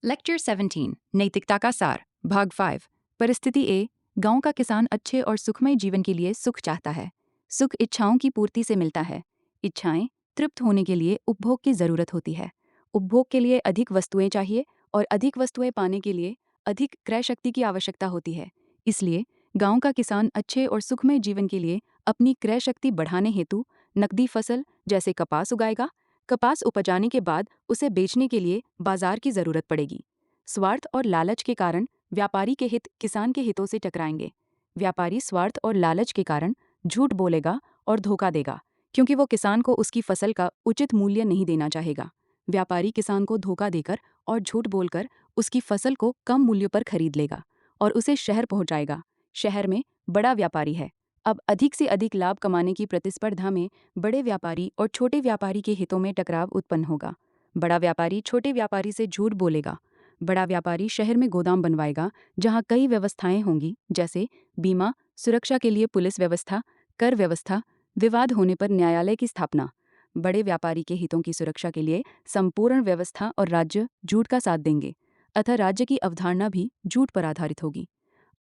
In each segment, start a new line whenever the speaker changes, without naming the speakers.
Lecture 17 नैतिकता का सार भाग 5 परिस्थिति ए गांव का किसान अच्छे और सुखमय जीवन के लिए सुख चाहता है। सुख इच्छाओं की पूर्ति से मिलता है। इच्छाएं तृप्त होने के लिए उपभोग की जरूरत होती है। उपभोग के लिए अधिक वस्तुएं चाहिए और अधिक वस्तुएं पाने के लिए अधिक क्रय शक्ति की आवश्यकता होती है। इसलिए गांव का किसान अच्छे और सुखमय जीवन के लिए अपनी क्रय शक्ति बढ़ाने हेतु नकदी फसल जैसे कपास उगाएगा। कपास उपजाने के बाद उसे बेचने के लिए बाजार की जरूरत पड़ेगी। स्वार्थ और लालच के कारण व्यापारी के हित किसान के हितों से टकराएंगे। व्यापारी स्वार्थ और लालच के कारण झूठ बोलेगा और धोखा देगा, क्योंकि वो किसान को उसकी फसल का उचित मूल्य नहीं देना चाहेगा। व्यापारी किसान को धोखा देकर और झूठ बोलकर उसकी फसल को कम मूल्य पर खरीद लेगा और उसे शहर पहुंचाएगा। शहर में बड़ा व्यापारी है। अब अधिक से अधिक लाभ कमाने की प्रतिस्पर्धा में बड़े व्यापारी और छोटे व्यापारी के हितों में टकराव उत्पन्न होगा। बड़ा व्यापारी छोटे व्यापारी से झूठ बोलेगा। बड़ा व्यापारी शहर में गोदाम बनवाएगा जहां कई व्यवस्थाएं होंगी, जैसे बीमा, सुरक्षा के लिए पुलिस व्यवस्था, कर व्यवस्था, विवाद होने पर न्यायालय की स्थापना। बड़े व्यापारी के हितों की सुरक्षा के लिए संपूर्ण व्यवस्था और राज्य झूठ का साथ देंगे, अतः राज्य की अवधारणा भी झूठ पर आधारित होगी।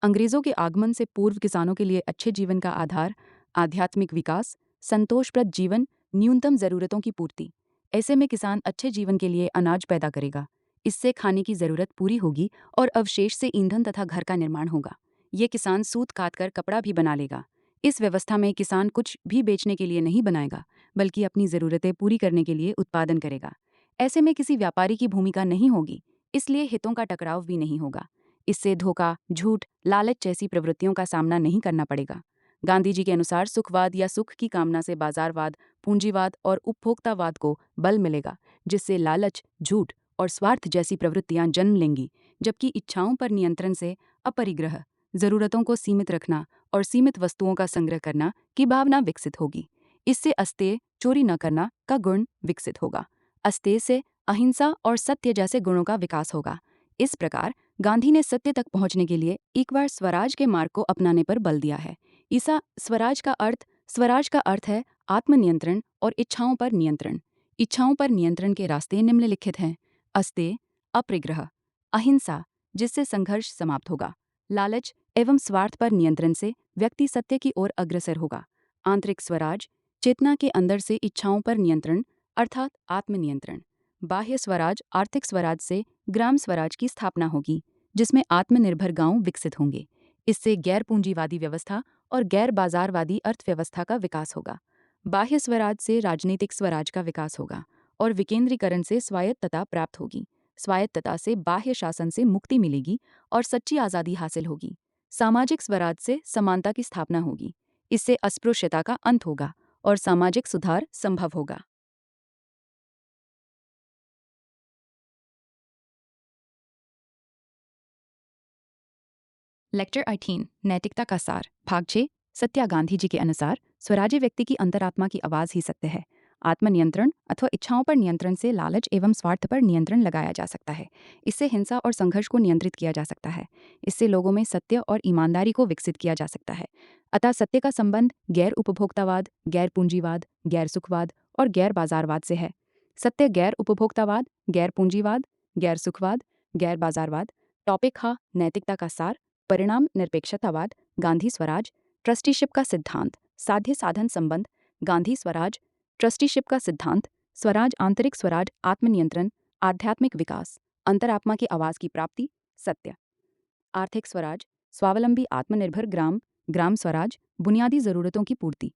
अंग्रेजों के आगमन से पूर्व किसानों के लिए अच्छे जीवन का आधार आध्यात्मिक विकास, संतोषप्रद जीवन, न्यूनतम जरूरतों की पूर्ति। ऐसे में किसान अच्छे जीवन के लिए अनाज पैदा करेगा। इससे खाने की जरूरत पूरी होगी और अवशेष से ईंधन तथा घर का निर्माण होगा। ये किसान सूत काटकर कपड़ा भी बना लेगा। इस व्यवस्था में किसान कुछ भी बेचने के लिए नहीं बनाएगा, बल्कि अपनी जरूरतें पूरी करने के लिए उत्पादन करेगा। ऐसे में किसी व्यापारी की भूमिका नहीं होगी, इसलिए हितों का टकराव भी नहीं होगा। इससे धोखा, झूठ, लालच जैसी प्रवृत्तियों का सामना नहीं करना पड़ेगा। गांधी जी के अनुसार सुखवाद या सुख की कामना से बाजारवाद, पूंजीवाद और उपभोक्तावाद को बल मिलेगा, जिससे लालच, झूठ और स्वार्थ जैसी प्रवृत्तियां जन्म लेंगी, जबकि इच्छाओं पर नियंत्रण से अपरिग्रह, जरूरतों को सीमित रखना और सीमित वस्तुओं का संग्रह करना की भावना विकसित होगी। इससे अस्तेय, चोरी न करना का गुण विकसित होगा। अस्तेय से अहिंसा और सत्य जैसे गुणों का विकास होगा। इस प्रकार गांधी ने सत्य तक पहुंचने के लिए एक बार स्वराज के मार्ग को अपनाने पर बल दिया है। स्वराज का अर्थ है आत्मनियंत्रण और इच्छाओं पर नियंत्रण। इच्छाओं पर नियंत्रण के रास्ते निम्नलिखित हैं: अस्तेय, अपरिग्रह, अहिंसा जिससे संघर्ष समाप्त होगा, लालच एवं स्वार्थ पर नियंत्रण से व्यक्ति सत्य की ओर अग्रसर होगा, आंतरिक स्वराज, चेतना के अंदर से इच्छाओं पर नियंत्रण अर्थात आत्मनियंत्रण, बाह्य स्वराज, आर्थिक स्वराज से ग्राम स्वराज की स्थापना होगी, जिसमें आत्मनिर्भर गांव विकसित होंगे। इससे गैर पूंजीवादी व्यवस्था और गैर बाजारवादी अर्थव्यवस्था का विकास होगा। बाह्य स्वराज से राजनीतिक स्वराज का विकास होगा और विकेंद्रीकरण से स्वायत्तता प्राप्त होगी। स्वायत्तता से बाह्य शासन से मुक्ति मिलेगी और सच्ची आज़ादी हासिल होगी। सामाजिक स्वराज से समानता की स्थापना होगी। इससे अस्पृश्यता का अंत होगा और सामाजिक सुधार संभव होगा। लेक्चर 18 नैतिकता का सार भाग 6 सत्या गांधी जी के अनुसार स्वराज्य व्यक्ति की अंतरात्मा की आवाज ही सत्य है। आत्मनियंत्रण अथवा इच्छाओं पर नियंत्रण से लालच एवं स्वार्थ पर नियंत्रण लगाया जा सकता है। इससे हिंसा और संघर्ष को नियंत्रित किया जा सकता है। इससे लोगों में सत्य और ईमानदारी को विकसित किया जा सकता है। अतः सत्य का संबंध गैर उपभोक्तावाद, गैर पूंजीवाद, गैर सुखवाद और गैर बाजारवाद से है। सत्य गैर उपभोक्तावाद, गैर पूंजीवाद, गैर सुखवाद, गैर बाजारवाद। टॉपिक हा नैतिकता का सार, परिणाम निरपेक्षतावाद, गांधी स्वराज, ट्रस्टीशिप का सिद्धांत, साध्य साधन संबंध, गांधी स्वराज, ट्रस्टीशिप का सिद्धांत, स्वराज, आंतरिक स्वराज, आत्मनियंत्रण, आध्यात्मिक विकास, अंतरात्मा की आवाज की प्राप्ति, सत्य। आर्थिक स्वराज, स्वावलंबी आत्मनिर्भर ग्राम, ग्राम स्वराज, बुनियादी जरूरतों की पूर्ति।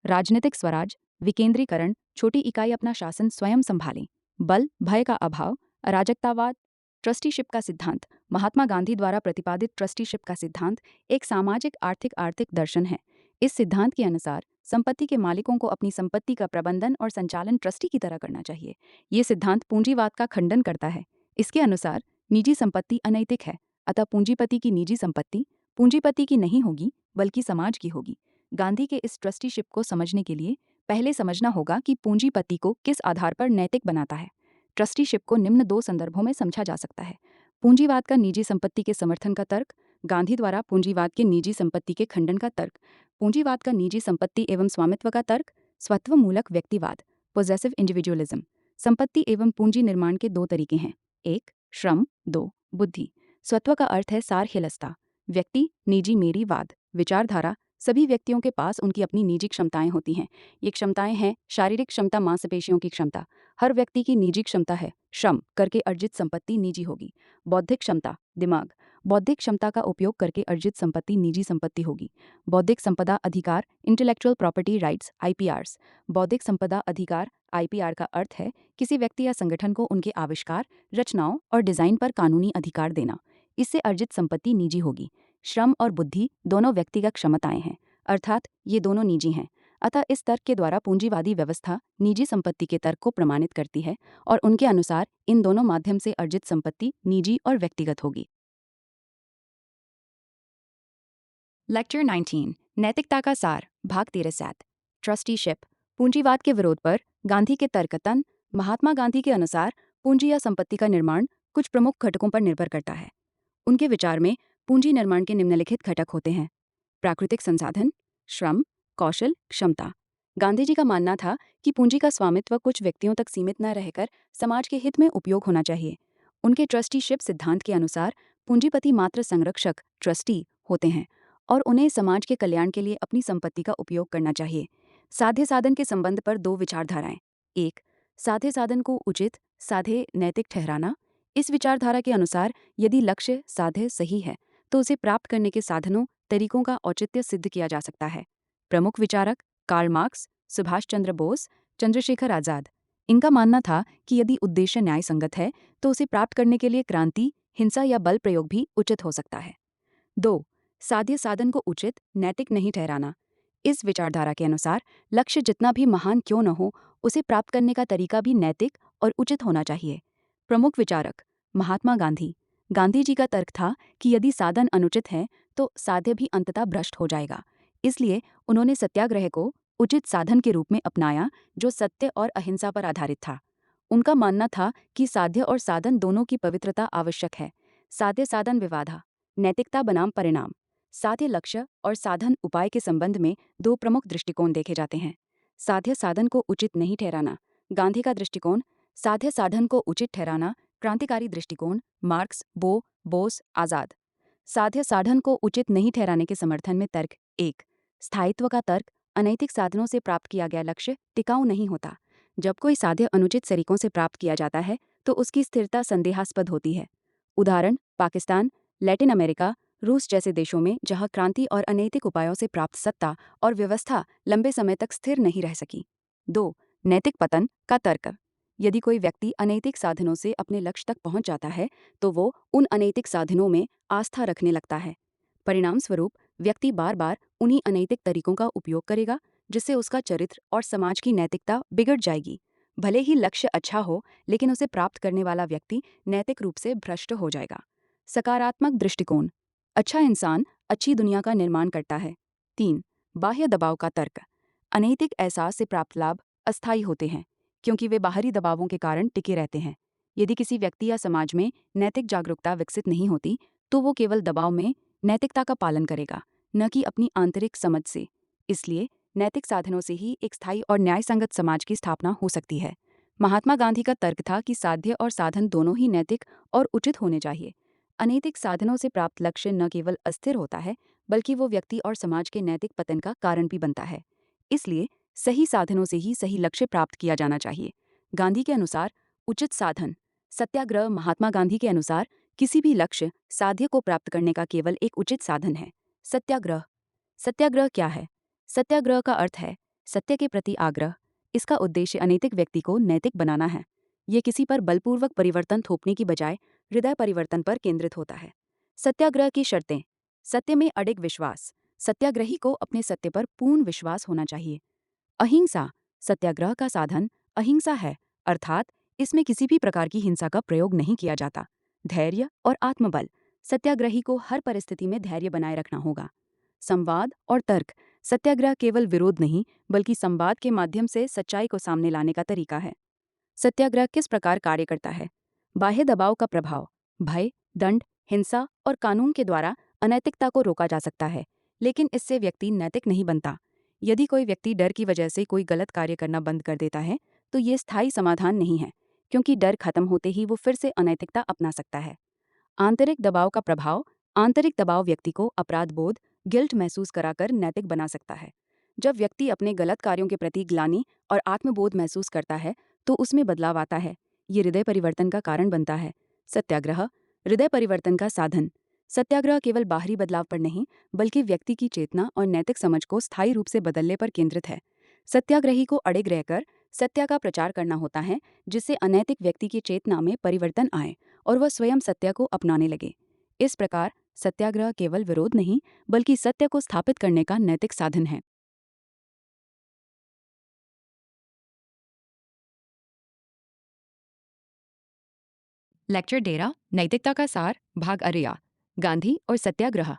राजनीतिक स्वराज, विकेंद्रीकरण, छोटी इकाई अपना शासन स्वयं संभालें, बल भय का अभाव, अराजकतावाद। ट्रस्टीशिप का सिद्धांत, महात्मा गांधी द्वारा प्रतिपादित ट्रस्टीशिप का सिद्धांत एक सामाजिक आर्थिक दर्शन है। इस सिद्धांत के अनुसार संपत्ति के मालिकों को अपनी संपत्ति का प्रबंधन और संचालन ट्रस्टी की तरह करना चाहिए। ये सिद्धांत पूंजीवाद का खंडन करता है। इसके अनुसार निजी संपत्ति अनैतिक है, अतः पूंजीपति की निजी संपत्ति पूंजीपति की नहीं होगी बल्कि समाज की होगी। गांधी के इस ट्रस्टीशिप को समझने के लिए पहले समझना होगा कि पूंजीपति को किस आधार पर नैतिक बनाता है। ट्रस्टीशिप को निम्न दो संदर्भों में समझा जा सकता है: पूंजीवाद का निजी संपत्ति के समर्थन का तर्क, गांधी द्वारा पूंजीवाद के निजी संपत्ति के खंडन का तर्क। पूंजीवाद का निजी संपत्ति एवं स्वामित्व का तर्क, स्वत्वमूलक व्यक्तिवाद, पोजेसिव इंडिविजुअलिज्म। संपत्ति एवं पूंजी निर्माण के दो तरीके हैं: एक श्रम। 2 बुद्धि। स्वत्व का अर्थ है सारहिलस्ता, व्यक्ति, निजी मेरीवाद, विचारधारा। सभी व्यक्तियों के पास उनकी अपनी निजी क्षमताएं होती हैं। ये क्षमताएं हैं शारीरिक क्षमता, मांसपेशियों की क्षमता। हर व्यक्ति की निजी क्षमता है। श्रम करके अर्जित संपत्ति निजी होगी। बौद्धिक क्षमता, दिमाग। बौद्धिक क्षमता का उपयोग करके अर्जित संपत्ति निजी संपत्ति होगी। बौद्धिक संपदा अधिकार, इंटेलेक्चुअल प्रॉपर्टी राइट्स, आईपीआरस। बौद्धिक संपदा अधिकार, आईपीआर का अर्थ है किसी व्यक्ति या संगठन को उनके आविष्कार, रचनाओं और डिजाइन पर कानूनी अधिकार देना। इससे अर्जित संपत्ति निजी होगी। श्रम और बुद्धि दोनों व्यक्तिगत क्षमताएं हैं, अर्थात ये दोनों निजी हैं। अतः इस तर्क के द्वारा पूंजीवादी व्यवस्था निजी संपत्ति के तर्क को प्रमाणित करती है और उनके अनुसार इन दोनों माध्यम से अर्जित संपत्ति निजी और व्यक्तिगत होगी। लेक्चर 19 नैतिकता का सार, भाग 13। ट्रस्टीशिप। पूंजीवाद के विरोध पर गांधी के तर्कतन। महात्मा गांधी के अनुसार पूंजी या संपत्ति का निर्माण कुछ प्रमुख घटकों पर निर्भर करता है। उनके विचार में पूंजी निर्माण के निम्नलिखित घटक होते हैं। प्राकृतिक संसाधन, श्रम, कौशल, क्षमता। गांधी जी का मानना था कि पूंजी का स्वामित्व कुछ व्यक्तियों तक सीमित न रहकर समाज के हित में उपयोग होना चाहिए। उनके ट्रस्टीशिप सिद्धांत के अनुसार पूंजीपति मात्र संरक्षक, ट्रस्टी होते हैं और उन्हें समाज के कल्याण के लिए अपनी संपत्ति का उपयोग करना चाहिए। साध्य साधन के संबंध पर दो विचारधाराएं। एक, साध्य साधन को उचित, साध्य नैतिक ठहराना। इस विचारधारा के अनुसार यदि लक्ष्य साध्य सही है तो उसे प्राप्त करने के साधनों, तरीकों का औचित्य सिद्ध किया जा सकता है। प्रमुख विचारक कार्ल मार्क्स, सुभाष चंद्र बोस, चंद्रशेखर आजाद। इनका मानना था कि यदि उद्देश्य न्याय संगत है तो उसे प्राप्त करने के लिए क्रांति, हिंसा या बल प्रयोग भी उचित हो सकता है। 2. साध्य साधन को उचित, नैतिक नहीं ठहराना। इस विचारधारा के अनुसार लक्ष्य जितना भी महान क्यों न हो, उसे प्राप्त करने का तरीका भी नैतिक और उचित होना चाहिए। प्रमुख विचारक महात्मा गांधी। गांधी जी का तर्क था कि यदि साधन अनुचित है तो साध्य भी अंततः भ्रष्ट हो जाएगा। इसलिए उन्होंने सत्याग्रह को उचित साधन के रूप में अपनाया जो सत्य और अहिंसा पर आधारित था। उनका मानना था कि साध्य और साधन दोनों की पवित्रता आवश्यक है। साध्य साधन विवादा, नैतिकता बनाम परिणाम। साध्य लक्ष्य और साधन उपाय के संबंध में दो प्रमुख दृष्टिकोण देखे जाते हैं। साध्य साधन को उचित नहीं ठहराना, गांधी का दृष्टिकोण। साध्य साधन को उचित ठहराना, क्रांतिकारी दृष्टिकोण, मार्क्स, बोस, आजाद। साध्य साधन को उचित नहीं ठहराने के समर्थन में तर्क। 1. स्थायित्व का तर्क। अनैतिक साधनों से प्राप्त किया गया लक्ष्य टिकाऊ नहीं होता। जब कोई साध्य अनुचित तरीकों से प्राप्त किया जाता है तो उसकी स्थिरता संदेहास्पद होती है। उदाहरण पाकिस्तान, लैटिन अमेरिका, रूस जैसे देशों में जहां क्रांति और अनैतिक उपायों से प्राप्त सत्ता और व्यवस्था लंबे समय तक स्थिर नहीं रह सकी। 2. नैतिक पतन का तर्क। यदि कोई व्यक्ति अनैतिक साधनों से अपने लक्ष्य तक पहुंच जाता है तो वो उन अनैतिक साधनों में आस्था रखने लगता है। परिणाम स्वरूप व्यक्ति बार बार उन्हीं अनैतिक तरीकों का उपयोग करेगा जिससे उसका चरित्र और समाज की नैतिकता बिगड़ जाएगी। भले ही लक्ष्य अच्छा हो लेकिन उसे प्राप्त करने वाला व्यक्ति नैतिक रूप से भ्रष्ट हो जाएगा। सकारात्मक दृष्टिकोण। अच्छा इंसान अच्छी दुनिया का निर्माण करता है। 3. बाह्य दबाव का तर्क। अनैतिक एहसास से प्राप्त लाभ अस्थायी होते हैं क्योंकि वे बाहरी दबावों के कारण टिके रहते हैं। यदि किसी व्यक्ति या समाज में नैतिक जागरूकता विकसित नहीं होती तो वो केवल दबाव में नैतिकता का पालन करेगा, न कि अपनी आंतरिक समझ से। इसलिए नैतिक साधनों से ही एक स्थायी और न्यायसंगत समाज की स्थापना हो सकती है। महात्मा गांधी का तर्क था कि साध्य और साधन दोनों ही नैतिक और उचित होने चाहिए। अनैतिक साधनों से प्राप्त लक्ष्य न केवल अस्थिर होता है बल्कि वो व्यक्ति और समाज के नैतिक पतन का कारण भी बनता है। इसलिए सही साधनों से ही सही लक्ष्य प्राप्त किया जाना चाहिए। गांधी के अनुसार उचित साधन सत्याग्रह। महात्मा गांधी के अनुसार किसी भी लक्ष्य साध्य को प्राप्त करने का केवल एक उचित साधन है, सत्याग्रह। सत्याग्रह क्या है? सत्याग्रह का अर्थ है सत्य के प्रति आग्रह। इसका उद्देश्य अनैतिक व्यक्ति को नैतिक बनाना है। ये किसी पर बलपूर्वक परिवर्तन थोपने की बजाय हृदय परिवर्तन पर केंद्रित होता है। सत्याग्रह की शर्तें। सत्य में अडिग विश्वास। सत्याग्रही को अपने सत्य पर पूर्ण विश्वास होना चाहिए। अहिंसा। सत्याग्रह का साधन अहिंसा है, अर्थात इसमें किसी भी प्रकार की हिंसा का प्रयोग नहीं किया जाता। धैर्य और आत्मबल। सत्याग्रही को हर परिस्थिति में धैर्य बनाए रखना होगा। संवाद और तर्क। सत्याग्रह केवल विरोध नहीं बल्कि संवाद के माध्यम से सच्चाई को सामने लाने का तरीका है। सत्याग्रह किस प्रकार कार्य करता है? बाह्य दबाव का प्रभाव। भय, दंड, हिंसा और कानून के द्वारा अनैतिकता को रोका जा सकता है, लेकिन इससे व्यक्ति नैतिक नहीं बनता। यदि कोई व्यक्ति डर की वजह से कोई गलत कार्य करना बंद कर देता है तो ये स्थायी समाधान नहीं है, क्योंकि डर खत्म होते ही वो फिर से अनैतिकता अपना सकता है। आंतरिक दबाव का प्रभाव। आंतरिक दबाव व्यक्ति को अपराध बोध, गिल्ट महसूस कराकर नैतिक बना सकता है। जब व्यक्ति अपने गलत कार्यों के प्रति ग्लानि और आत्मबोध महसूस करता है तो उसमें बदलाव आता है। ये हृदय परिवर्तन का कारण बनता है। सत्याग्रह, हृदय परिवर्तन का साधन। सत्याग्रह केवल बाहरी बदलाव पर नहीं बल्कि व्यक्ति की चेतना और नैतिक समझ को स्थायी रूप से बदलने पर केंद्रित है। सत्याग्रही को अड़िग रहकर सत्य का प्रचार करना होता है, जिससे अनैतिक व्यक्ति की चेतना में परिवर्तन आए और वह स्वयं सत्य को अपनाने लगे। इस प्रकार सत्याग्रह केवल विरोध नहीं बल्कि सत्य को स्थापित करने का नैतिक साधन है। लेक्चर डेरा नैतिकता का सार भाग अरिया, गांधी और सत्याग्रह।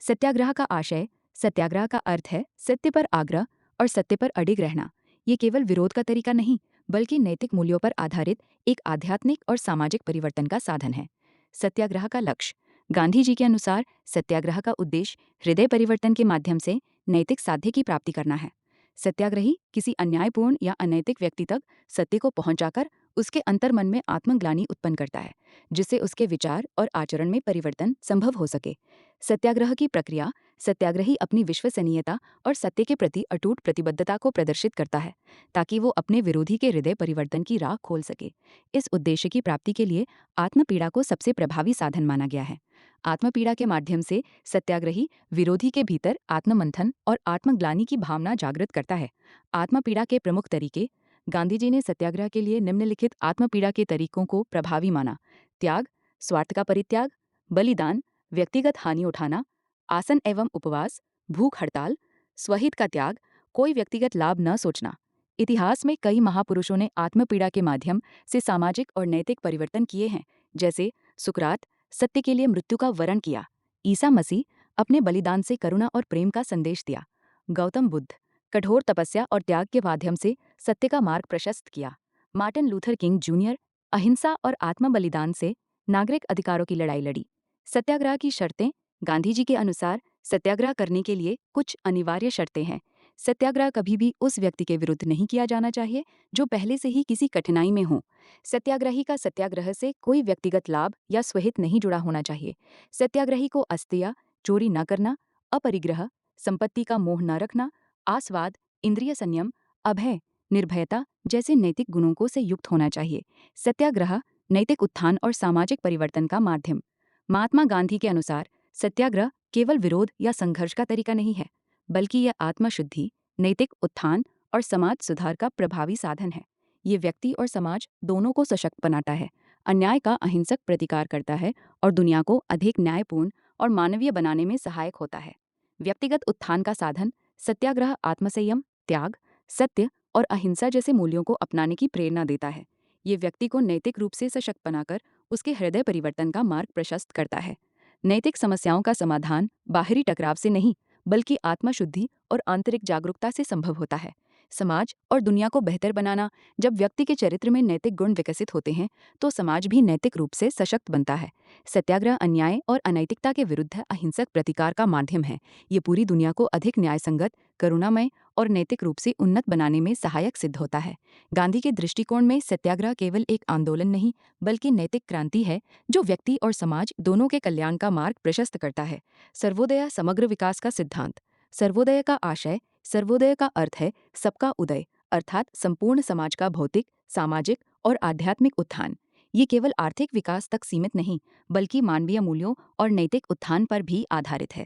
सत्याग्रह का आशय। सत्याग्रह का अर्थ है सत्य पर आग्रह और सत्य पर अडिग रहना। ये केवल विरोध का तरीका नहीं बल्कि नैतिक मूल्यों पर आधारित एक आध्यात्मिक और सामाजिक परिवर्तन का साधन है। सत्याग्रह का लक्ष्य। गांधी जी के अनुसार सत्याग्रह का उद्देश्य हृदय परिवर्तन के माध्यम से नैतिक साध्य की प्राप्ति करना है। सत्याग्रही किसी अन्यायपूर्ण या अनैतिक व्यक्ति तक सत्य को पहुंचाकर उसके अंतर्मन में आत्मग्लानि उत्पन्न करता है, जिससे उसके विचार और आचरण में परिवर्तन संभव हो सके। सत्याग्रह की प्रक्रिया। सत्याग्रही अपनी विश्वसनीयता और सत्य के प्रति अटूट प्रतिबद्धता को प्रदर्शित करता है ताकि वो अपने विरोधी के हृदय परिवर्तन की राह खोल सके। इस उद्देश्य की प्राप्ति के लिए आत्मपीड़ा को सबसे प्रभावी साधन माना गया है। आत्मपीड़ा के माध्यम से सत्याग्रही विरोधी के भीतर आत्ममंथन और आत्मग्लानि की भावना जागृत करता है। आत्मपीड़ा के प्रमुख तरीके। गांधी जी ने सत्याग्रह के लिए निम्नलिखित आत्मपीड़ा के तरीकों को प्रभावी माना। त्याग, स्वार्थ का परित्याग, बलिदान, व्यक्तिगत हानि उठाना, आसन एवं उपवास, भूख हड़ताल, स्वहित का त्याग, कोई व्यक्तिगत लाभ न सोचना। इतिहास में कई महापुरुषों ने आत्मपीड़ा के माध्यम से सामाजिक और नैतिक परिवर्तन किए हैं, जैसे सुकरात सत्य के लिए मृत्यु का वरण किया, ईसा मसीह अपने बलिदान से करुणा और प्रेम का संदेश दिया, गौतम बुद्ध कठोर तपस्या और त्याग के माध्यम से सत्य का मार्ग प्रशस्त किया, मार्टिन लूथर किंग जूनियर अहिंसा और आत्म बलिदान से नागरिक अधिकारों की लड़ाई लड़ी। सत्याग्रह की शर्तें। गांधी जी के अनुसार सत्याग्रह करने के लिए कुछ अनिवार्य शर्तें हैं। सत्याग्रह कभी भी उस व्यक्ति के विरुद्ध नहीं किया जाना चाहिए जो पहले से ही किसी कठिनाई में हो। सत्याग्रही का सत्याग्रह से कोई व्यक्तिगत लाभ या स्वहित नहीं जुड़ा होना चाहिए। सत्याग्रही को अस्तेय, चोरी न करना, अपरिग्रह, संपत्ति का मोह न रखना, आस्वाद, इंद्रिय संयम, अभय, निर्भयता जैसे नैतिक गुणों को से युक्त होना चाहिए। सत्याग्रह नैतिक उत्थान और सामाजिक परिवर्तन का माध्यम। महात्मा गांधी के अनुसार सत्याग्रह केवल विरोध या संघर्ष का तरीका नहीं है बल्कि यह आत्मशुद्धि, नैतिक उत्थान और समाज सुधार का प्रभावी साधन है। ये व्यक्ति और समाज दोनों को सशक्त बनाता है, अन्याय का अहिंसक प्रतिकार करता है और दुनिया को अधिक न्यायपूर्ण और मानवीय बनाने में सहायक होता है। व्यक्तिगत उत्थान का साधन। सत्याग्रह आत्मसंयम, त्याग, सत्य और अहिंसा जैसे मूल्यों को अपनाने की प्रेरणा देता है। ये व्यक्ति को नैतिक रूप से सशक्त बनाकर उसके हृदय परिवर्तन का मार्ग प्रशस्त करता है। नैतिक समस्याओं का समाधान बाहरी टकराव से नहीं बल्कि आत्मशुद्धि और आंतरिक जागरूकता से संभव होता है। समाज और दुनिया को बेहतर बनाना। जब व्यक्ति के चरित्र में नैतिक गुण विकसित होते हैं तो समाज भी नैतिक रूप से सशक्त बनता है। सत्याग्रह अन्याय और अनैतिकता के विरुद्ध अहिंसक प्रतिकार का माध्यम है। ये पूरी दुनिया को अधिक न्यायसंगत, करुणामय और नैतिक रूप से उन्नत बनाने में सहायक सिद्ध होता है। गांधी के दृष्टिकोण में सत्याग्रह केवल एक आंदोलन नहीं बल्कि नैतिक क्रांति है जो व्यक्ति और समाज दोनों के कल्याण का मार्ग प्रशस्त करता है। सर्वोदय समग्र विकास का सिद्धांत। सर्वोदय का आशय। सर्वोदय का अर्थ है सबका उदय, अर्थात संपूर्ण समाज का भौतिक, सामाजिक और आध्यात्मिक उत्थान। ये केवल आर्थिक विकास तक सीमित नहीं बल्कि मानवीय मूल्यों और नैतिक उत्थान पर भी आधारित है।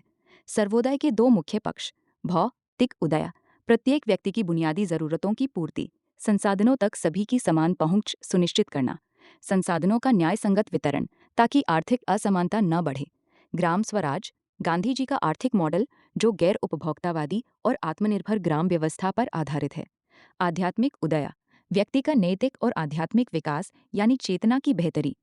सर्वोदय के दो मुख्य पक्ष। भौतिक उदय, प्रत्येक व्यक्ति की बुनियादी जरूरतों की पूर्ति, संसाधनों तक सभी की समान पहुंच सुनिश्चित करना, संसाधनों का न्याय संगत वितरण ताकि आर्थिक असमानता न बढ़े। ग्राम स्वराज, गांधी जी का आर्थिक मॉडल जो गैर उपभोक्तावादी और आत्मनिर्भर ग्राम व्यवस्था पर आधारित है। आध्यात्मिक उदय, व्यक्ति का नैतिक और आध्यात्मिक विकास यानी चेतना की बेहतरी।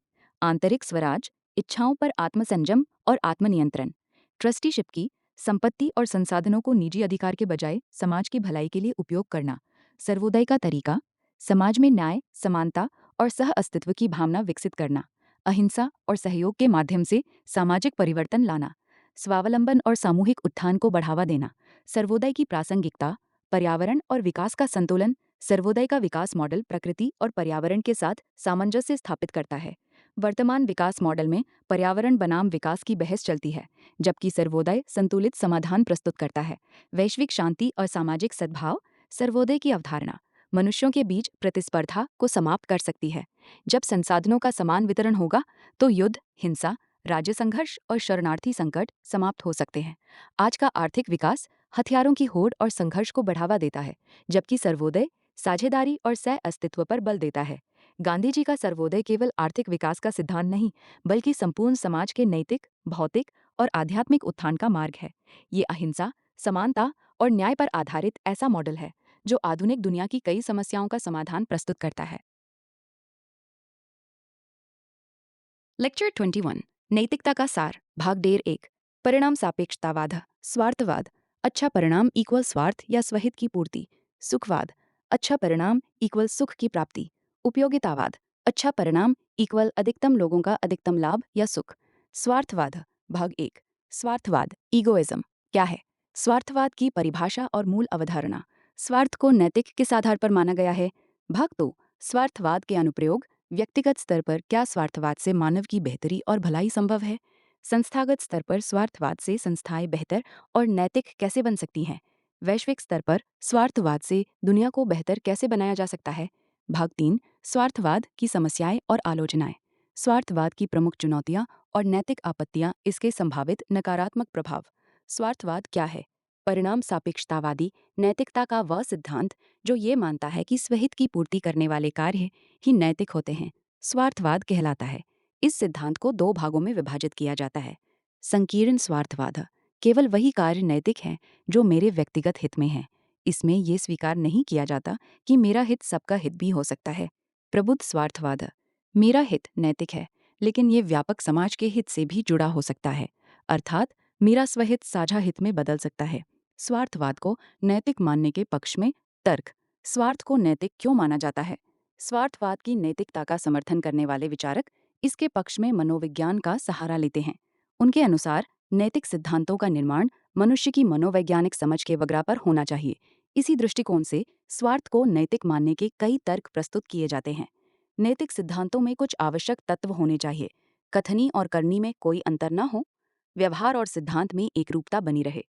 आंतरिक स्वराज, इच्छाओं पर आत्मसंयम और आत्मनियंत्रण। ट्रस्टीशिप की, संपत्ति और संसाधनों को निजी अधिकार के बजाय समाज की भलाई के लिए उपयोग करना। सर्वोदय का तरीका, समाज में न्याय, समानता और सह अस्तित्व की भावना विकसित करना, अहिंसा और सहयोग के माध्यम से सामाजिक परिवर्तन लाना, स्वावलंबन और सामूहिक उत्थान को बढ़ावा देना। सर्वोदय की प्रासंगिकता, पर्यावरण और विकास का संतुलन, सर्वोदय का विकास मॉडल प्रकृति और पर्यावरण के साथ सामंजस्य स्थापित करता है। वर्तमान विकास मॉडल में पर्यावरण बनाम विकास की बहस चलती है, जबकि सर्वोदय संतुलित समाधान प्रस्तुत करता है। वैश्विक शांति और सामाजिक सद्भाव। सर्वोदय की अवधारणा मनुष्यों के बीच प्रतिस्पर्धा को समाप्त कर सकती है। जब संसाधनों का समान वितरण होगा तो युद्ध, हिंसा, राज्य संघर्ष और शरणार्थी संकट समाप्त हो सकते हैं। आज का आर्थिक विकास हथियारों की होड़ और संघर्ष को बढ़ावा देता है, जबकि सर्वोदय साझेदारी और सह अस्तित्व पर बल देता है। गांधी जी का सर्वोदय केवल आर्थिक विकास का सिद्धांत नहीं, बल्कि संपूर्ण समाज के नैतिक, भौतिक और आध्यात्मिक उत्थान का मार्ग है। ये अहिंसा, समानता और न्याय पर आधारित ऐसा मॉडल है जो आधुनिक दुनिया की कई समस्याओं का समाधान प्रस्तुत करता है। लेक्चर 21 नैतिकता का सार भाग डेर 1 परिणाम सापेक्षतावाद स्वार्थवाद अच्छा परिणाम इक्वल स्वार्थ या स्वहित की पूर्ति सुखवाद अच्छा परिणाम इक्वल सुख की प्राप्ति उपयोगितावाद अच्छा परिणाम इक्वल अधिकतम लोगों का अधिकतम लाभ या सुख स्वार्थवाद भाग 1 स्वार्थवाद ईगोइज्म क्या है। स्वार्थवाद की परिभाषा और मूल अवधारणा। स्वार्थ को नैतिक किस आधार पर माना गया है। भाग 2 स्वार्थवाद के अनुप्रयोग। व्यक्तिगत स्तर पर क्या स्वार्थवाद से मानव की बेहतरी और भलाई संभव है। संस्थागत स्तर पर स्वार्थवाद से संस्थाएं बेहतर और नैतिक कैसे बन सकती हैं। वैश्विक स्तर पर स्वार्थवाद से दुनिया को बेहतर कैसे बनाया जा सकता है। भाग 3 स्वार्थवाद की समस्याएं और आलोचनाएं। स्वार्थवाद की प्रमुख चुनौतियां और नैतिक आपत्तियां, इसके संभावित नकारात्मक प्रभाव। स्वार्थवाद क्या है। परिणाम सापेक्षतावादी नैतिकता का वह सिद्धांत जो ये मानता है कि स्वहित की पूर्ति करने वाले कार्य ही नैतिक होते हैं, स्वार्थवाद कहलाता है। इस सिद्धांत को दो भागों में विभाजित किया जाता है। संकीर्ण स्वार्थवाद केवल वही कार्य नैतिक है जो मेरे व्यक्तिगत हित में है। इसमें यह स्वीकार नहीं किया जाता कि मेरा हित सबका हित भी हो सकता है। प्रबुद्ध स्वार्थवाद मेरा हित नैतिक है, लेकिन ये व्यापक समाज के हित से भी जुड़ा हो सकता है, अर्थात मेरा स्वहित साझा हित में बदल सकता है। स्वार्थवाद को नैतिक मानने के पक्ष में तर्क। स्वार्थ को नैतिक क्यों माना जाता है। स्वार्थवाद की नैतिकता का समर्थन करने वाले विचारक इसके पक्ष में मनोविज्ञान का सहारा लेते हैं। उनके अनुसार नैतिक सिद्धांतों का निर्माण मनुष्य की मनोवैज्ञानिक समझ के वगैरह पर होना चाहिए। इसी दृष्टिकोण से स्वार्थ को नैतिक मानने के कई तर्क प्रस्तुत किए जाते हैं। नैतिक सिद्धांतों में कुछ आवश्यक तत्व होने चाहिए। कथनी और करनी में कोई अंतर न हो। व्यवहार और सिद्धांत में एकरूपता बनी रहे।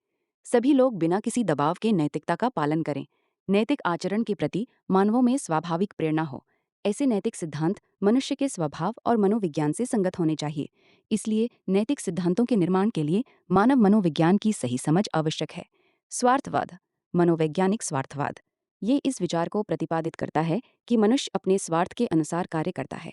सभी लोग बिना किसी दबाव के नैतिकता का पालन करें। नैतिक आचरण के प्रति मानवों में स्वाभाविक प्रेरणा हो। ऐसे नैतिक सिद्धांत मनुष्य के स्वभाव और मनोविज्ञान से संगत होने चाहिए। इसलिए नैतिक सिद्धांतों के निर्माण के लिए मानव मनोविज्ञान की सही समझ आवश्यक है। स्वार्थवाद मनोवैज्ञानिक स्वार्थवाद ये इस विचार को प्रतिपादित करता है कि मनुष्य अपने स्वार्थ के अनुसार कार्य करता है।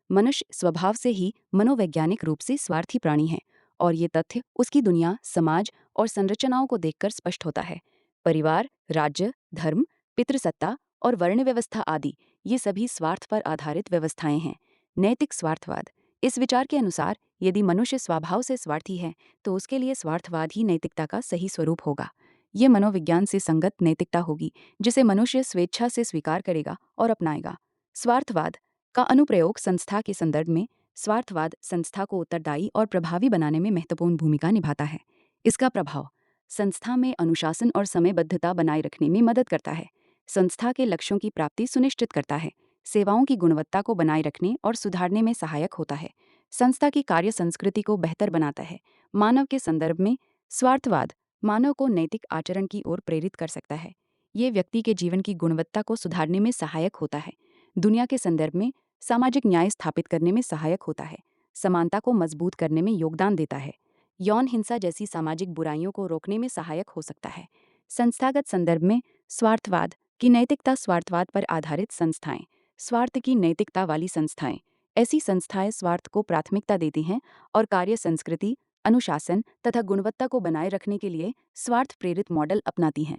मनुष्य स्वभाव से ही मनोवैज्ञानिक रूप से स्वार्थी प्राणी है और ये तथ्य उसकी दुनिया, समाज और संरचनाओं को देखकर स्पष्ट होता है। परिवार, राज्य, धर्म, पितृसत्ता और वर्ण व्यवस्था आदि ये सभी स्वार्थ पर आधारित व्यवस्थाएं हैं। नैतिक स्वार्थवाद इस विचार के अनुसार यदि मनुष्य स्वभाव से स्वार्थी है तो उसके लिए स्वार्थवाद ही नैतिकता का सही स्वरूप होगा। ये मनोविज्ञान से संगत नैतिकता होगी जिसे मनुष्य स्वेच्छा से स्वीकार करेगा और अपनाएगा। स्वार्थवाद का अनुप्रयोग संस्था के संदर्भ में। स्वार्थवाद संस्था को उत्तरदायी और प्रभावी बनाने में महत्वपूर्ण भूमिका निभाता है। इसका प्रभाव संस्था में अनुशासन और समयबद्धता बनाए रखने में मदद करता है। संस्था के लक्ष्यों की प्राप्ति सुनिश्चित करता है। सेवाओं की गुणवत्ता को बनाए रखने और सुधारने में सहायक होता है। संस्था की कार्य संस्कृति को बेहतर बनाता है। मानव के संदर्भ में स्वार्थवाद मानव को नैतिक आचरण की ओर प्रेरित कर सकता है। ये व्यक्ति के जीवन की गुणवत्ता को सुधारने में सहायक होता है। दुनिया के संदर्भ में सामाजिक न्याय स्थापित करने में सहायक होता है। समानता को मजबूत करने में योगदान देता है। यौन हिंसा जैसी सामाजिक बुराइयों को रोकने में सहायक हो सकता है। संस्थागत संदर्भ में स्वार्थवाद की नैतिकता स्वार्थवाद पर आधारित संस्थाएं। स्वार्थ की नैतिकता वाली संस्थाएं ऐसी संस्थाएं स्वार्थ को प्राथमिकता देती हैं और कार्य संस्कृति, अनुशासन तथा गुणवत्ता को बनाए रखने के लिए स्वार्थ प्रेरित मॉडल अपनाती हैं।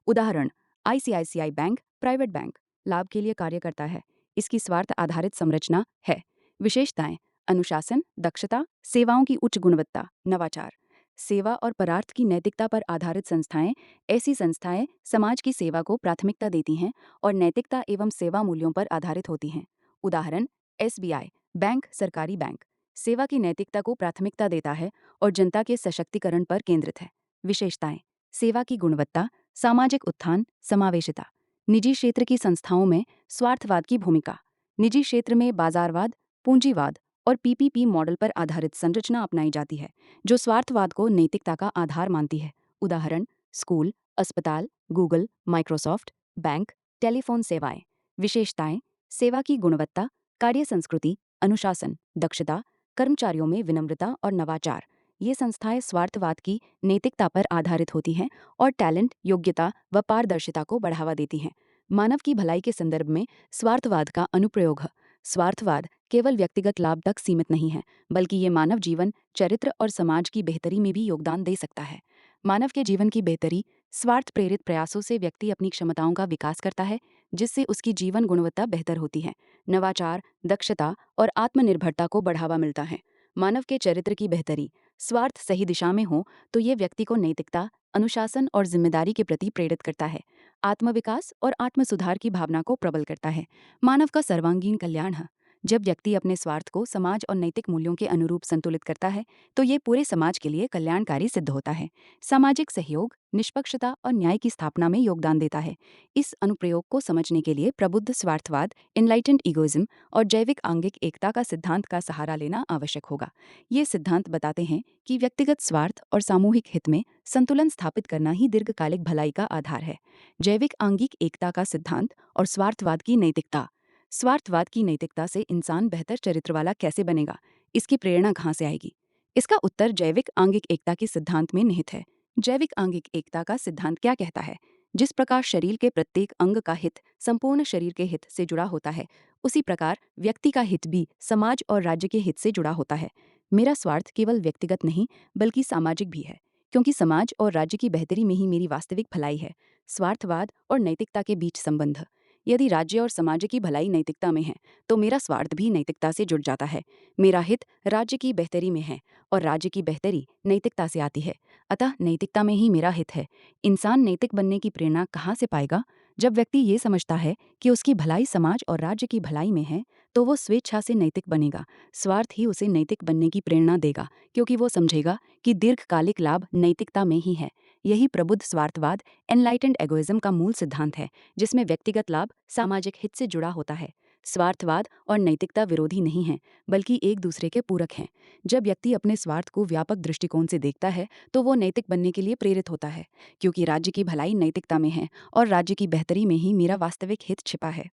उदाहरण आईसीआईसीआई बैंक प्राइवेट बैंक लाभ के लिए कार्य करता है। इसकी स्वार्थ आधारित संरचना है। विशेषताएं अनुशासन, दक्षता, सेवाओं की उच्च गुणवत्ता, नवाचार। सेवा और परार्थ की नैतिकता पर आधारित संस्थाएं ऐसी संस्थाएं समाज की सेवा को प्राथमिकता देती हैं और नैतिकता एवं सेवा मूल्यों पर आधारित होती हैं। उदाहरण एसबीआई बैंक सरकारी बैंक सेवा की नैतिकता को प्राथमिकता देता है और जनता के सशक्तिकरण पर केंद्रित है। विशेषताएं सेवा की गुणवत्ता, सामाजिक उत्थान, समावेशिता। निजी क्षेत्र की संस्थाओं में स्वार्थवाद की भूमिका। निजी क्षेत्र में बाजारवाद, पूंजीवाद और पीपीपी मॉडल पर आधारित संरचना अपनाई जाती है, जो स्वार्थवाद को नैतिकता का आधार मानती है। उदाहरण: स्कूल, अस्पताल, गूगल, माइक्रोसॉफ्ट, बैंक, टेलीफोन सेवाएं। विशेषताएं: सेवा की गुणवत्ता, कार्य संस्कृति, अनुशासन, दक्षता, कर्मचारियों में विनम्रता और नवाचार। ये संस्थाएं स्वार्थवाद की नैतिकता पर आधारित होती हैं और टैलेंट, योग्यता व पारदर्शिता को बढ़ावा देती हैं। मानव की भलाई के संदर्भ में स्वार्थवाद का अनुप्रयोग। स्वार्थवाद केवल व्यक्तिगत लाभ तक सीमित नहीं है, बल्कि ये मानव जीवन, चरित्र और समाज की बेहतरी में भी योगदान दे सकता है। मानव के जीवन की बेहतरी। स्वार्थ प्रेरित प्रयासों से व्यक्ति अपनी क्षमताओं का विकास करता है, जिससे उसकी जीवन गुणवत्ता बेहतर होती है। नवाचार, दक्षता और आत्मनिर्भरता को बढ़ावा मिलता है। मानव के चरित्र की बेहतरी। स्वार्थ सही दिशा में हो तो ये व्यक्ति को नैतिकता, अनुशासन और जिम्मेदारी के प्रति प्रेरित करता है। आत्मविकास और आत्मसुधार की भावना को प्रबल करता है। मानव का सर्वांगीण कल्याण है। जब व्यक्ति अपने स्वार्थ को समाज और नैतिक मूल्यों के अनुरूप संतुलित करता है, तो ये पूरे समाज के लिए कल्याणकारी सिद्ध होता है। सामाजिक सहयोग, निष्पक्षता और न्याय की स्थापना में योगदान देता है। इस अनुप्रयोग को समझने के लिए प्रबुद्ध स्वार्थवाद, एनलाइटेंड ईगोइज्म और जैविक आंगिक एकता का सिद्धांत का सहारा लेना आवश्यक होगा। ये सिद्धांत बताते हैं कि व्यक्तिगत स्वार्थ और सामूहिक हित में संतुलन स्थापित करना ही दीर्घकालिक भलाई का आधार है। जैविक आंगिक एकता का सिद्धांत और स्वार्थवाद की नैतिकता। स्वार्थवाद की नैतिकता से इंसान बेहतर चरित्र वाला कैसे बनेगा? इसकी प्रेरणा कहाँ से आएगी? इसका उत्तर जैविक आंगिक एकता के सिद्धांत में निहित है। जैविक आंगिक एकता का सिद्धांत क्या कहता है? जिस प्रकार शरीर के प्रत्येक अंग का हित संपूर्ण शरीर के हित से जुड़ा होता है, उसी प्रकार व्यक्ति का हित भी समाज और राज्य के हित से जुड़ा होता है। मेरा स्वार्थ केवल व्यक्तिगत नहीं, बल्कि सामाजिक भी है, क्योंकि समाज और राज्य की बेहतरी में ही मेरी वास्तविक भलाई है। स्वार्थवाद और नैतिकता के बीच संबंध। यदि राज्य और समाज की भलाई नैतिकता में है, तो मेरा स्वार्थ भी नैतिकता से जुड़ जाता है। मेरा हित राज्य की बेहतरी में है और राज्य की बेहतरी नैतिकता से आती है। अतः नैतिकता में ही मेरा हित है। इंसान नैतिक बनने की प्रेरणा कहाँ से पाएगा? जब व्यक्ति ये समझता है कि उसकी भलाई समाज और राज्य की भलाई में है, तो वो स्वेच्छा से नैतिक बनेगा। स्वार्थ ही उसे नैतिक बनने की प्रेरणा देगा, क्योंकि वो समझेगा कि दीर्घकालिक लाभ नैतिकता में ही है। यही प्रबुद्ध स्वार्थवाद, एनलाइटेंड एगोइज्म का मूल सिद्धांत है, जिसमें व्यक्तिगत लाभ सामाजिक हित से जुड़ा होता है। स्वार्थवाद और नैतिकता विरोधी नहीं हैं, बल्कि एक दूसरे के पूरक हैं। जब व्यक्ति अपने स्वार्थ को व्यापक दृष्टिकोण से देखता है, तो वो नैतिक बनने के लिए प्रेरित होता है, क्योंकि राज्य की भलाई नैतिकता में है और राज्य की बेहतरी में ही मेरा वास्तविक हित छिपा है।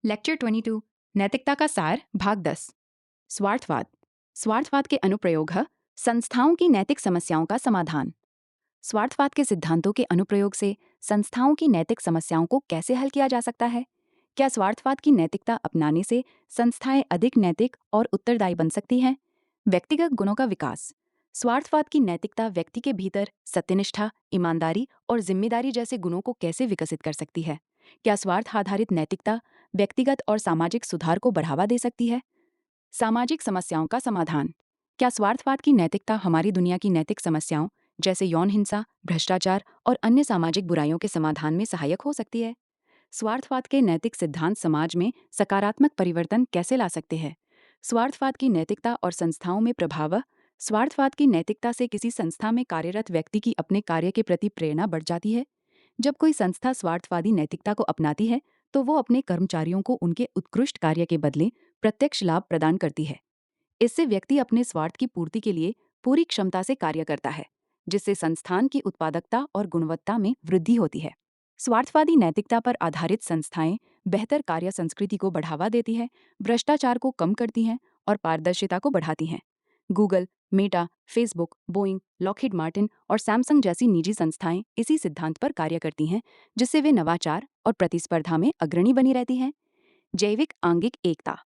लेक्चर 22, नैतिकता का सार, भाग 10। स्वार्थवाद। स्वार्थवाद के अनुप्रयोग है संस्थाओं की नैतिक समस्याओं का समाधान। स्वार्थवाद के सिद्धांतों के अनुप्रयोग से संस्थाओं की नैतिक समस्याओं को कैसे हल किया जा सकता है? क्या स्वार्थवाद की नैतिकता अपनाने से संस्थाएं अधिक नैतिक और उत्तरदायी बन सकती हैं? व्यक्तिगत गुणों का विकास। स्वार्थवाद की नैतिकता व्यक्ति के भीतर सत्यनिष्ठा, ईमानदारी और जिम्मेदारी जैसे गुणों को कैसे विकसित कर सकती है? क्या स्वार्थ आधारित नैतिकता व्यक्तिगत और सामाजिक सुधार को बढ़ावा दे सकती है? सामाजिक समस्याओं का समाधान। क्या स्वार्थवाद की नैतिकता हमारी दुनिया की नैतिक समस्याओं जैसे यौन हिंसा, भ्रष्टाचार और अन्य सामाजिक बुराइयों के समाधान में सहायक हो सकती है? स्वार्थवाद के नैतिक सिद्धांत समाज में सकारात्मक परिवर्तन कैसे ला सकते हैं? स्वार्थवाद की नैतिकता और संस्थाओं में प्रभाव। स्वार्थवाद की नैतिकता से किसी संस्था में कार्यरत व्यक्ति की अपने कार्य के प्रति प्रेरणा बढ़ जाती है। जब कोई संस्था स्वार्थवादी नैतिकता को अपनाती है, तो वो अपने कर्मचारियों को उनके उत्कृष्ट कार्य के बदले प्रत्यक्ष लाभ प्रदान करती है। इससे व्यक्ति अपने स्वार्थ की पूर्ति के लिए पूरी क्षमता से कार्य करता है, जिससे संस्थान की उत्पादकता और गुणवत्ता में वृद्धि होती है। स्वार्थवादी नैतिकता पर आधारित संस्थाएं बेहतर कार्य संस्कृति को बढ़ावा देती है, भ्रष्टाचार को कम करती हैं और पारदर्शिता को बढ़ाती हैं। Google, Meta, Facebook, Boeing, Lockheed Martin और सैमसंग जैसी निजी संस्थाएं इसी सिद्धांत पर कार्य करती हैं, जिससे वे नवाचार और प्रतिस्पर्धा में अग्रणी बनी रहती हैं। जैविक आंगिक एकता।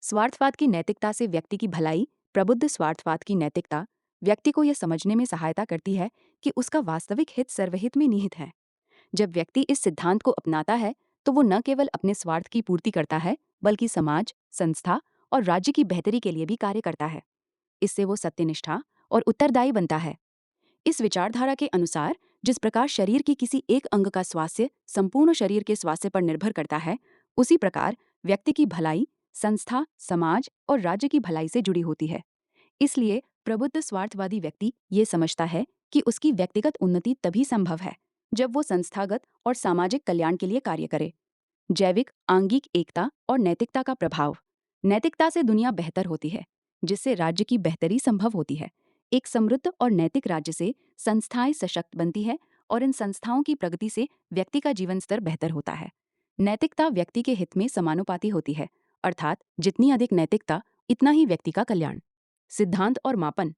स्वार्थवाद की नैतिकता से व्यक्ति की भलाई। प्रबुद्ध स्वार्थवाद की नैतिकता व्यक्ति को यह समझने में सहायता करती है कि उसका वास्तविक हित सर्वहित में निहित है। जब व्यक्ति इस सिद्धांत को अपनाता है, तो वो न केवल अपने स्वार्थ की पूर्ति करता है, बल्कि समाज, संस्था और राज्य की बेहतरी के लिए भी कार्य करता है। इससे वो सत्यनिष्ठा और उत्तरदायी बनता है। इस विचारधारा के अनुसार जिस प्रकार शरीर की किसी एक अंग का स्वास्थ्य संपूर्ण शरीर के स्वास्थ्य पर निर्भर करता है, उसी प्रकार व्यक्ति की भलाई संस्था, समाज और राज्य की भलाई से जुड़ी होती है। इसलिए प्रबुद्ध स्वार्थवादी व्यक्ति ये समझता है कि उसकी व्यक्तिगत उन्नति तभी संभव है जब वो संस्थागत और सामाजिक कल्याण के लिए कार्य करे। जैविक आंगिक एकता और नैतिकता का प्रभाव। नैतिकता से दुनिया बेहतर होती है, जिससे राज्य की बेहतरी संभव होती है। एक समृद्ध और नैतिक राज्य से संस्थाएं सशक्त बनती है और इन संस्थाओं की प्रगति से व्यक्ति का जीवन स्तर बेहतर होता है। नैतिकता व्यक्ति के हित में समानुपाती होती है, अर्थात जितनी अधिक नैतिकता इतना ही व्यक्ति का कल्याण। सिद्धांत और मापन।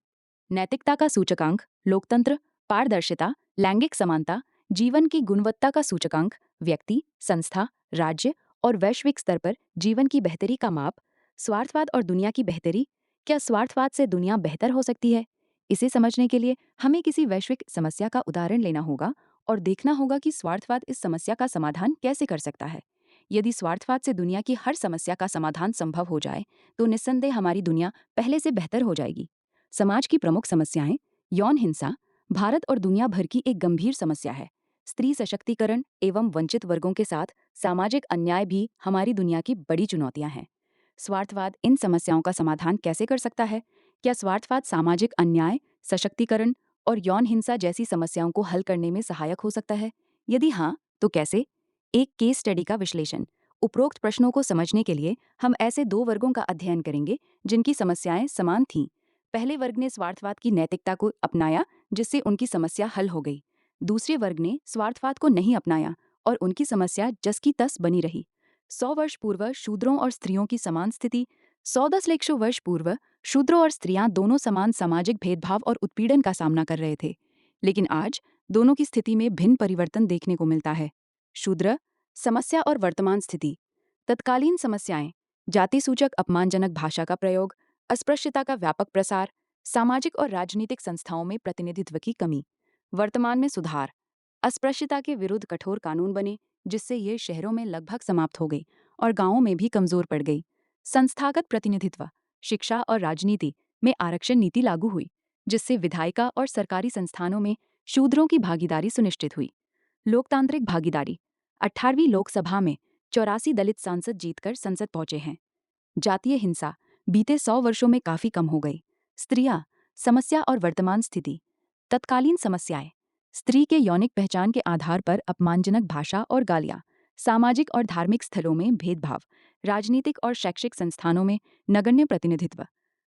नैतिकता का सूचकांक लोकतंत्र, पारदर्शिता, लैंगिक समानता, जीवन की गुणवत्ता का सूचकांक, व्यक्ति, संस्था, राज्य और वैश्विक स्तर पर जीवन की बेहतरी का माप। स्वार्थवाद और दुनिया की बेहतरी। क्या स्वार्थवाद से दुनिया बेहतर हो सकती है? इसे समझने के लिए हमें किसी वैश्विक समस्या का उदाहरण लेना होगा और देखना होगा कि स्वार्थवाद इस समस्या का समाधान कैसे कर सकता है। यदि स्वार्थवाद से दुनिया की हर समस्या का समाधान संभव हो जाए तो निस्संदेह हमारी दुनिया पहले से बेहतर हो जाएगी। समाज की प्रमुख समस्याएं। यौन हिंसा भारत और दुनिया भर की एक गंभीर समस्या है। स्त्री सशक्तिकरण एवं वंचित वर्गों के साथ सामाजिक अन्याय भी हमारी दुनिया की बड़ी चुनौतियां हैं। स्वार्थवाद इन समस्याओं का समाधान कैसे कर सकता है? क्या स्वार्थवाद सामाजिक अन्याय, सशक्तिकरण और यौन हिंसा जैसी समस्याओं को हल करने में सहायक हो सकता है? यदि हाँ, तो कैसे? एक केस स्टडी का विश्लेषण। उपरोक्त प्रश्नों को समझने के लिए हम ऐसे दो वर्गों का अध्ययन करेंगे जिनकी समस्याएं समान थीं। पहले वर्ग ने स्वार्थवाद की नैतिकता को अपनाया, जिससे उनकी समस्या हल हो गई। दूसरे वर्ग ने स्वार्थवाद को नहीं अपनाया और उनकी समस्या जस की तस बनी रही। 100 वर्ष पूर्व शूद्रों और स्त्रियों की समान स्थिति। 100 वर्ष पूर्व शूद्रों और स्त्रियां दोनों समान सामाजिक भेदभाव और उत्पीड़न का सामना कर रहे थे, लेकिन आज दोनों की स्थिति में भिन्न परिवर्तन देखने को मिलता है। शूद्र समस्या और वर्तमान स्थिति। तत्कालीन समस्याएं। जाति सूचक अपमानजनक भाषा का प्रयोग, अस्पृश्यता का व्यापक प्रसार, सामाजिक और राजनीतिक संस्थाओं में प्रतिनिधित्व की कमी। वर्तमान में सुधार। अस्पृश्यता के विरुद्ध कठोर कानून बने, जिससे ये शहरों में लगभग समाप्त हो गई और गांवों में भी कमजोर पड़ गई। संस्थागत प्रतिनिधित्व। शिक्षा और राजनीति में आरक्षण नीति लागू हुई, जिससे विधायिका और सरकारी संस्थानों में शूद्रों की भागीदारी सुनिश्चित हुई। लोकतांत्रिक भागीदारी। 18वीं लोकसभा में 84 दलित सांसद जीतकर संसद पहुंचे हैं। जातीय हिंसा बीते 100 वर्षों में काफी कम हो गई। स्त्रियां समस्या और वर्तमान स्थिति। तत्कालीन समस्याएं। स्त्री के यौनिक पहचान के आधार पर अपमानजनक भाषा और गालियां। सामाजिक और धार्मिक स्थलों में भेदभाव। राजनीतिक और शैक्षिक संस्थानों में नगण्य प्रतिनिधित्व।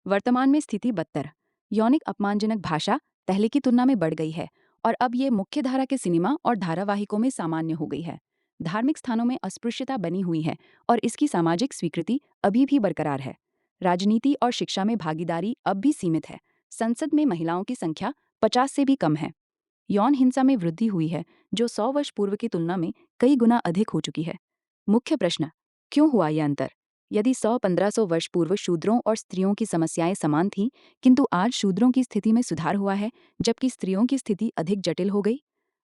वर्तमान में स्थिति बदतर। यौनिक अपमानजनक भाषा पहले की तुलना में बढ़ गई है और अब ये मुख्यधारा के सिनेमा और धारावाहिकों में सामान्य हो गई है। धार्मिक स्थानों में अस्पृश्यता बनी हुई है और इसकी सामाजिक स्वीकृति अभी भी बरकरार है। राजनीति और शिक्षा में भागीदारी अब भी सीमित है। संसद में महिलाओं की संख्या 50 से भी कम है। यौन हिंसा में वृद्धि हुई है, जो 100 वर्ष पूर्व की तुलना में कई गुना अधिक हो चुकी है। मुख्य प्रश्न, क्यों हुआ यह अंतर? यदि 100-1500 वर्ष पूर्व शूद्रों और स्त्रियों की समस्याएं समान थीं, किंतु आज शूद्रों की स्थिति में सुधार हुआ है, जबकि स्त्रियों की स्थिति अधिक जटिल हो गई।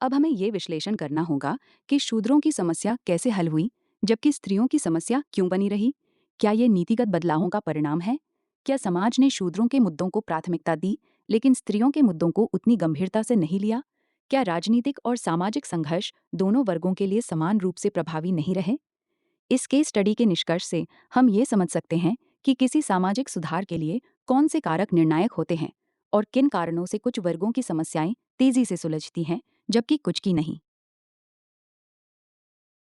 अब हमें ये विश्लेषण करना होगा कि शूद्रों की समस्या कैसे हल हुई, जबकि स्त्रियों की समस्या क्यों बनी रही। क्या ये नीतिगत बदलावों का परिणाम है? क्या समाज ने शूद्रों के मुद्दों को प्राथमिकता दी, लेकिन स्त्रियों के मुद्दों को उतनी गंभीरता से नहीं लिया? क्या राजनीतिक और सामाजिक संघर्ष दोनों वर्गों के लिए समान रूप से प्रभावी नहीं रहे? इस केस स्टडी के निष्कर्ष से हम ये समझ सकते हैं कि किसी सामाजिक सुधार के लिए कौन से कारक निर्णायक होते हैं और किन कारणों से कुछ वर्गों की समस्याएं तेजी से सुलझती हैं, जबकि कुछ की नहीं।